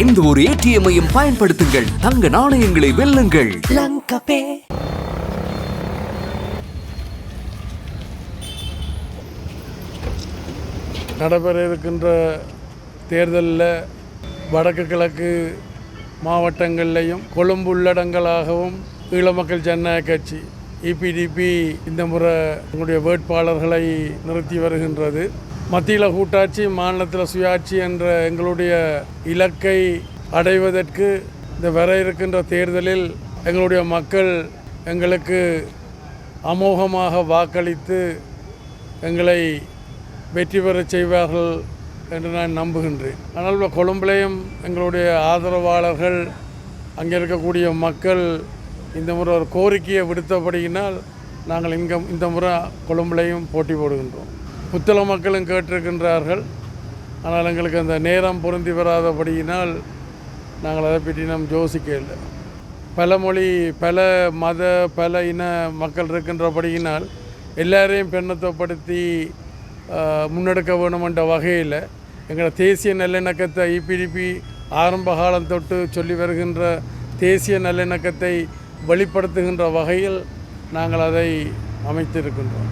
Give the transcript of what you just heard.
எந்த ஒரு ஏடிஎம்மையும் பயன்படுத்துங்கள், தங்க நாணயங்களை வெல்லுங்கள். நடைபெற இருக்கின்ற தேர்தலில் வடக்கு கிழக்கு மாவட்டங்கள்லையும் கொழும்பு உள்ளடங்களாகவும் ஈழமக்கள் ஜனநாயக கட்சி இபிடிபி இந்த முறை எங்களுடைய வேட்பாளர்களை நிறுத்தி வருகின்றது. மத்தியில் கூட்டாட்சி, மாநிலத்தில் சுயாட்சி என்ற எங்களுடைய இலக்கை அடைவதற்கு இந்த வர இருக்கின்ற தேர்தலில் எங்களுடைய மக்கள் எங்களுக்கு அமோகமாக வாக்களித்து எங்களை வெற்றி பெறச் செய்வார்கள் என்று நான் நம்புகின்றேன். ஆனால் கொழும்பிலையும் எங்களுடைய ஆதரவாளர்கள், அங்கே இருக்கக்கூடிய மக்கள் இந்த முறை ஒரு கோரிக்கையை விடுத்தபடியினால் நாங்கள் இந்த முறை கொழும்பிலையும் போட்டி போடுகின்றோம். புத்தள மக்களும் கேட்டிருக்கின்றார்கள். ஆனால் எங்களுக்கு அந்த நேரம் பொருந்தி வராதபடியினால் நாங்கள் அதை பற்றி யோசிக்க இல்லை. பல மொழி, பல மத, பல இன மக்கள் இருக்கின்றபடியினால் எல்லாரையும் பெண்ணத்தப்படுத்தி முன்னெடுக்க வேணும் என்ற வகையில் எங்கள் தேசிய நல்லிணக்கத்தை இபிடிபி ஆரம்ப காலம் தொட்டு சொல்லி வருகின்ற தேசிய நல்லிணக்கத்தை வெளிப்படுத்துகின்ற வகையில் நாங்கள் அதை அமைத்திருக்கின்றோம்.